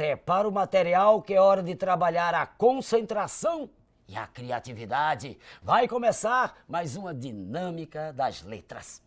Prepara o material que é hora de trabalhar a concentração e a criatividade. Vai começar mais uma dinâmica das letras.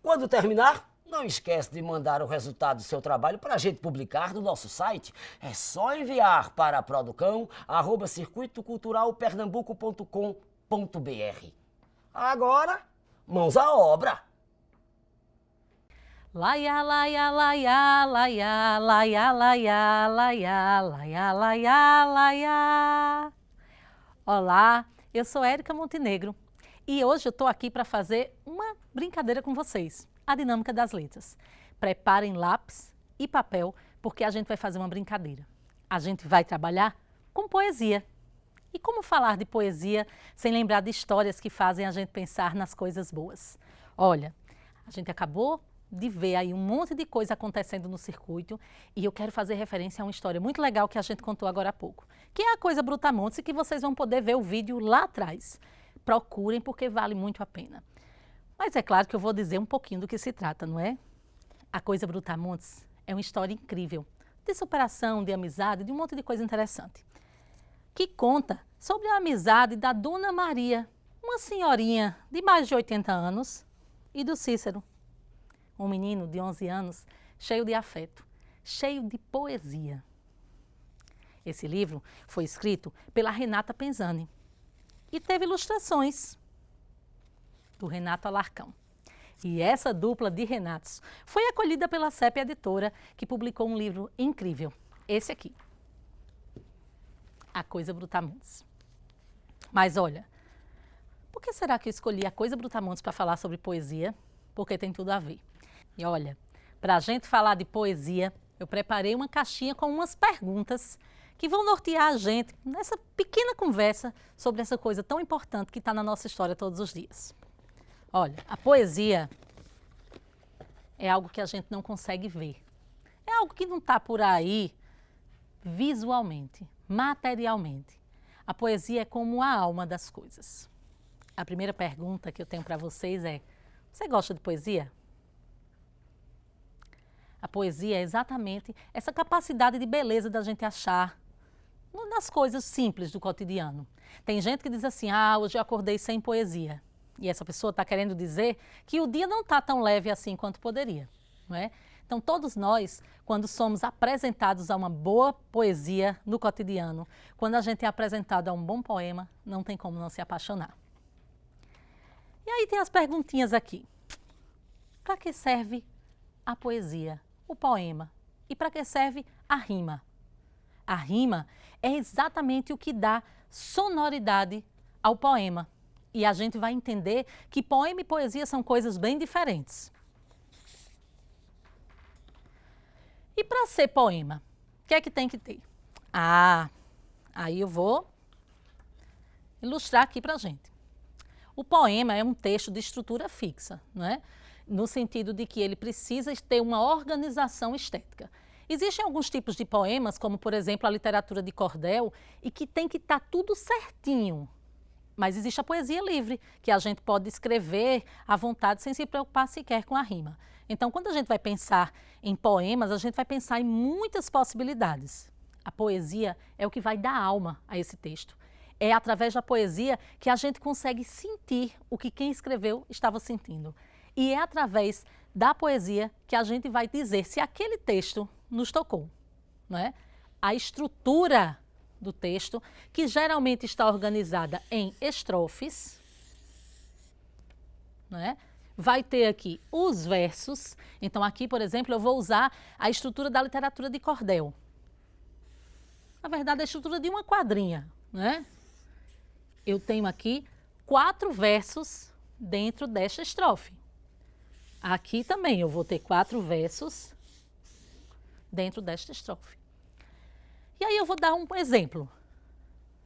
Quando terminar, não esquece de mandar o resultado do seu trabalho para a gente publicar no nosso site. É só enviar para producão@circuitoculturalpernambuco.com.br. Agora, mãos à obra! Laia, laia, laia, laia, laia, laia, laia, laia, laia, laia. Olá, eu sou Érica Montenegro e hoje eu estou aqui para fazer uma brincadeira com vocês, a dinâmica das letras. Preparem lápis e papel porque a gente vai fazer uma brincadeira. A gente vai trabalhar com poesia. E como falar de poesia sem lembrar de histórias que fazem a gente pensar nas coisas boas? Olha, a gente acabou de ver aí um monte de coisa acontecendo no circuito e eu quero fazer referência a uma história muito legal que a gente contou agora há pouco, que é a Coisa Brutamontes e que vocês vão poder ver o vídeo lá atrás. Procurem porque vale muito a pena. Mas é claro que eu vou dizer um pouquinho do que se trata, não é? A Coisa Brutamontes é uma história incrível, de superação, de amizade, de um monte de coisa interessante, que conta sobre a amizade da Dona Maria, uma senhorinha de mais de 80 anos, e do Cícero, um menino de 11 anos, cheio de afeto, cheio de poesia. Esse livro foi escrito pela Renata Penzani e teve ilustrações do Renato Alarcão. E essa dupla de Renatos foi acolhida pela CEP Editora, que publicou um livro incrível, esse aqui, A Coisa Brutamontes. Mas olha, por que será que eu escolhi A Coisa Brutamontes para falar sobre poesia? Porque tem tudo a ver. E olha, para a gente falar de poesia, eu preparei uma caixinha com umas perguntas que vão nortear a gente nessa pequena conversa sobre essa coisa tão importante que está na nossa história todos os dias. Olha, a poesia é algo que a gente não consegue ver. É algo que não está por aí visualmente, materialmente. A poesia é como a alma das coisas. A primeira pergunta que eu tenho para vocês é: você gosta de poesia? A poesia é exatamente essa capacidade de beleza da gente achar nas coisas simples do cotidiano. Tem gente que diz assim: hoje eu acordei sem poesia. E essa pessoa está querendo dizer que o dia não está tão leve assim quanto poderia, não é? Então, todos nós, quando somos apresentados a uma boa poesia no cotidiano, quando a gente é apresentado a um bom poema, não tem como não se apaixonar. E aí tem as perguntinhas aqui. Para que serve a poesia, o poema? E para que serve a rima? A rima é exatamente o que dá sonoridade ao poema. E a gente vai entender que poema e poesia são coisas bem diferentes. E para ser poema, o que é que tem que ter? Aí eu vou ilustrar aqui para a gente. O poema é um texto de estrutura fixa, não é? No sentido de que ele precisa ter uma organização estética. Existem alguns tipos de poemas, como por exemplo a literatura de cordel, e que tem que estar tudo certinho. Mas existe a poesia livre, que a gente pode escrever à vontade sem se preocupar sequer com a rima. Então, quando a gente vai pensar em poemas, a gente vai pensar em muitas possibilidades. A poesia é o que vai dar alma a esse texto. É através da poesia que a gente consegue sentir o que quem escreveu estava sentindo. E é através da poesia que a gente vai dizer se aquele texto nos tocou, não é? A estrutura do texto, que geralmente está organizada em estrofes, não é? Vai ter aqui os versos. Então aqui, por exemplo, eu vou usar a estrutura da literatura de cordel. Na verdade, a estrutura de uma quadrinha, né? Eu tenho aqui 4 versos dentro desta estrofe. Aqui também eu vou ter 4 versos dentro desta estrofe. E aí eu vou dar um exemplo.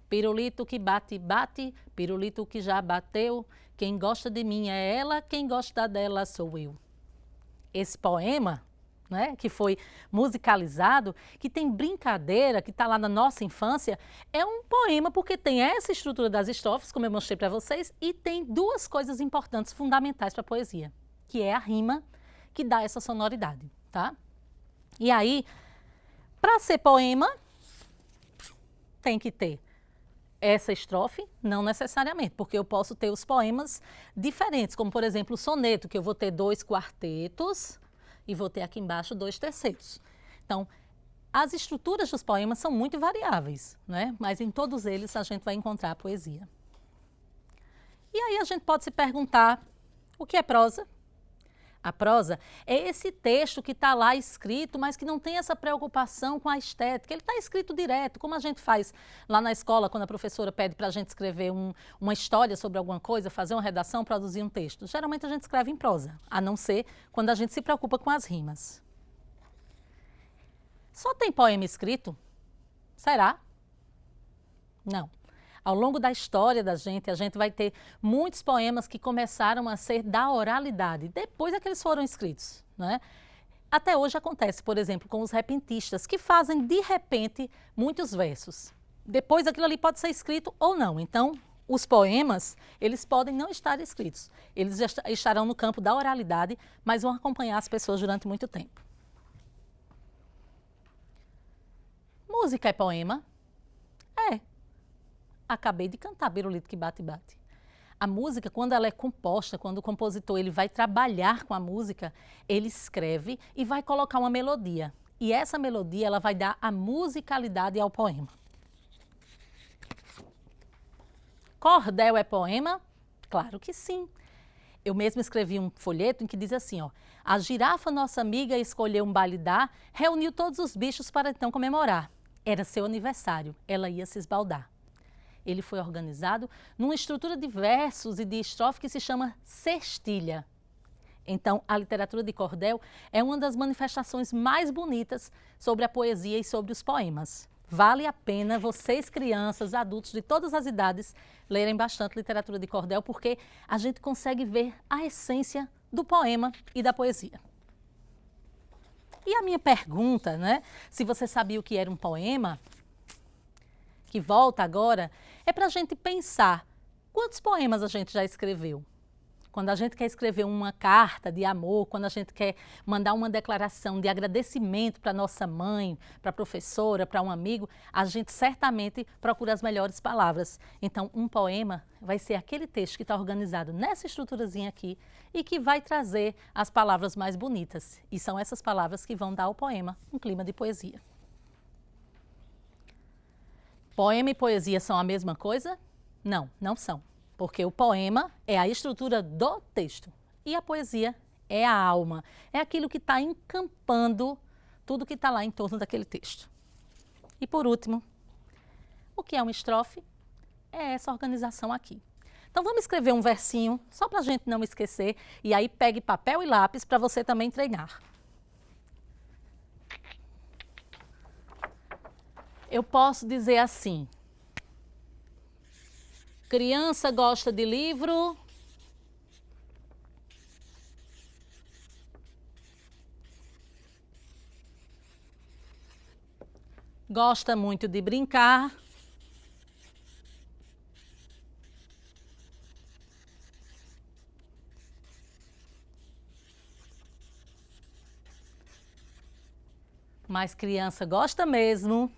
Pirulito que bate, bate, pirulito que já bateu, quem gosta de mim é ela, quem gosta dela sou eu. Esse poema, né, que foi musicalizado, que tem brincadeira, que está lá na nossa infância, é um poema porque tem essa estrutura das estrofes, como eu mostrei para vocês, e tem 2 coisas importantes, fundamentais para a poesia, que é a rima, que dá essa sonoridade, tá? E aí, Para ser poema, tem que ter essa estrofe? Não necessariamente, porque eu posso ter os poemas diferentes, como por exemplo o soneto, que eu vou ter 2 quartetos e vou ter aqui embaixo 2 tercetos. Então, as estruturas dos poemas são muito variáveis, né? Mas em todos eles a gente vai encontrar a poesia. E aí a gente pode se perguntar, o que é prosa? A prosa é esse texto que está lá escrito, mas que não tem essa preocupação com a estética. Ele está escrito direto, como a gente faz lá na escola, quando a professora pede para a gente escrever uma história sobre alguma coisa, fazer uma redação, produzir um texto. Geralmente a gente escreve em prosa, a não ser quando a gente se preocupa com as rimas. Só tem poema escrito? Será? Não. Ao longo da história da gente, a gente vai ter muitos poemas que começaram a ser da oralidade, depois é que eles foram escritos, né? Até hoje acontece, por exemplo, com os repentistas, que fazem de repente muitos versos. Depois aquilo ali pode ser escrito ou não. Então, os poemas, eles podem não estar escritos. Eles estarão no campo da oralidade, mas vão acompanhar as pessoas durante muito tempo. Música é poema? É. Acabei de cantar Birulito que bate, bate. A música, quando ela é composta, quando o compositor ele vai trabalhar com a música, ele escreve e vai colocar uma melodia. E essa melodia ela vai dar a musicalidade ao poema. Cordel é poema? Claro que sim. Eu mesma escrevi um folheto em que diz assim, ó, a girafa, nossa amiga, escolheu um baile dar, reuniu todos os bichos para então comemorar. Era seu aniversário, ela ia se esbaldar. Ele foi organizado numa estrutura de versos e de estrofe que se chama sextilha. Então, a literatura de cordel é uma das manifestações mais bonitas sobre a poesia e sobre os poemas. Vale a pena vocês, crianças, adultos de todas as idades, lerem bastante literatura de cordel, porque a gente consegue ver a essência do poema e da poesia. E a minha pergunta, né? Se você sabia o que era um poema, que volta agora, é para a gente pensar quantos poemas a gente já escreveu. Quando a gente quer escrever uma carta de amor, quando a gente quer mandar uma declaração de agradecimento para nossa mãe, para a professora, para um amigo, a gente certamente procura as melhores palavras. Então, um poema vai ser aquele texto que está organizado nessa estruturazinha aqui e que vai trazer as palavras mais bonitas. E são essas palavras que vão dar ao poema um clima de poesia. Poema e poesia são a mesma coisa? Não, não são. Porque o poema é a estrutura do texto e a poesia é a alma. É aquilo que está encampando tudo que está lá em torno daquele texto. E por último, o que é uma estrofe? É essa organização aqui. Então vamos escrever um versinho, só para a gente não esquecer, e aí pegue papel e lápis para você também treinar. Eu posso dizer assim, criança gosta de livro, gosta muito de brincar, mas criança gosta mesmo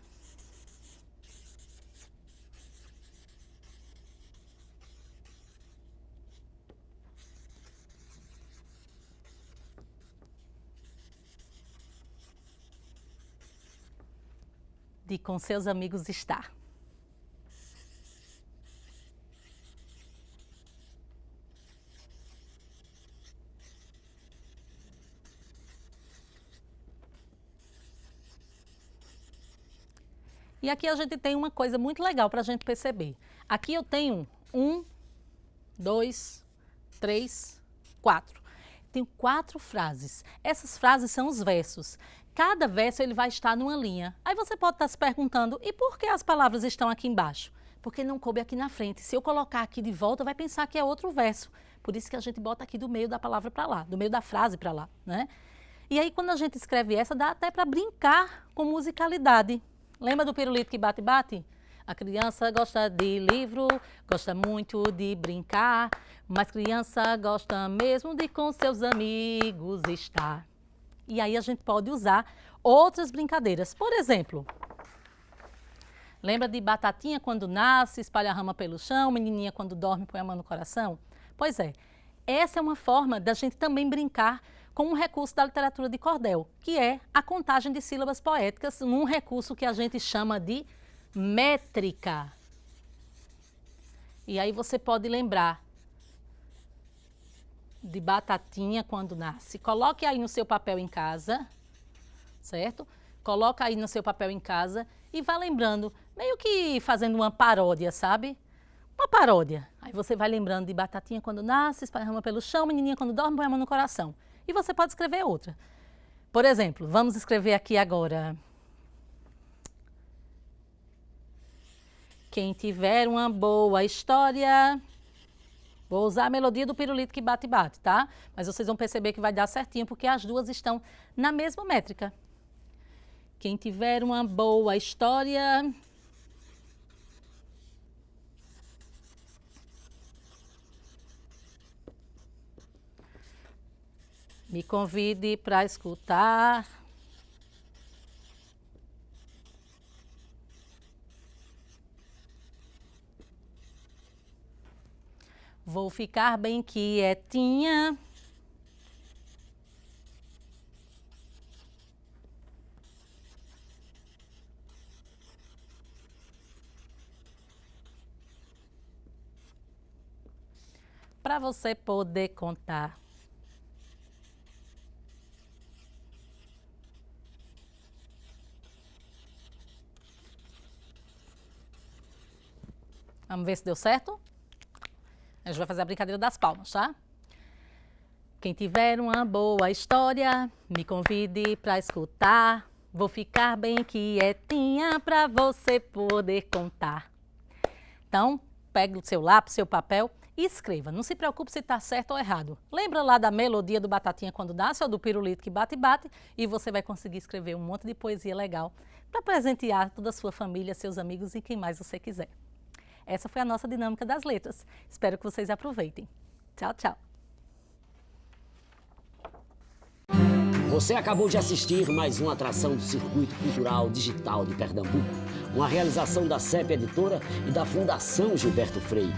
de com seus amigos estar. E aqui a gente tem uma coisa muito legal para a gente perceber. Aqui eu tenho 1, 2, 3, 4. Tenho 4 frases. Essas frases são os versos. Cada verso ele vai estar numa linha. Aí você pode estar se perguntando, e por que as palavras estão aqui embaixo? Porque não coube aqui na frente. Se eu colocar aqui de volta, vai pensar que é outro verso. Por isso que a gente bota aqui do meio da palavra para lá, do meio da frase para lá, né? E aí quando a gente escreve essa, dá até para brincar com musicalidade. Lembra do pirulito que bate, bate? A criança gosta de livro, gosta muito de brincar, mas criança gosta mesmo de com seus amigos estar. E aí a gente pode usar outras brincadeiras. Por exemplo, lembra de batatinha quando nasce, espalha a rama pelo chão, menininha quando dorme, põe a mão no coração? Pois é, essa é uma forma da gente também brincar com um recurso da literatura de cordel, que é a contagem de sílabas poéticas num recurso que a gente chama de métrica. E aí você pode lembrar de batatinha quando nasce. Coloque aí no seu papel em casa, certo? Coloca aí no seu papel em casa e vá lembrando, meio que fazendo uma paródia, sabe? Uma paródia. Aí você vai lembrando de batatinha quando nasce, espalha a rama pelo chão, menininha quando dorme, põe a mão no coração. E você pode escrever outra. Por exemplo, vamos escrever aqui agora. Quem tiver uma boa história... Vou usar a melodia do pirulito que bate-bate, tá? Mas vocês vão perceber que vai dar certinho, porque as duas estão na mesma métrica. Quem tiver uma boa história... Me convide para escutar. Vou ficar bem quietinha. Para você poder contar. Vamos ver se deu certo? A gente vai fazer a brincadeira das palmas, tá? Quem tiver uma boa história, me convide para escutar. Vou ficar bem quietinha para você poder contar. Então, pegue o seu lápis, seu papel e escreva. Não se preocupe se está certo ou errado. Lembra lá da melodia do Batatinha quando nasce ou do pirulito que bate-bate e você vai conseguir escrever um monte de poesia legal para presentear toda a sua família, seus amigos e quem mais você quiser. Essa foi a nossa dinâmica das letras. Espero que vocês aproveitem. Tchau, tchau. Você acabou de assistir mais uma atração do Circuito Cultural Digital de Pernambuco, uma realização da CEP Editora e da Fundação Gilberto Freire.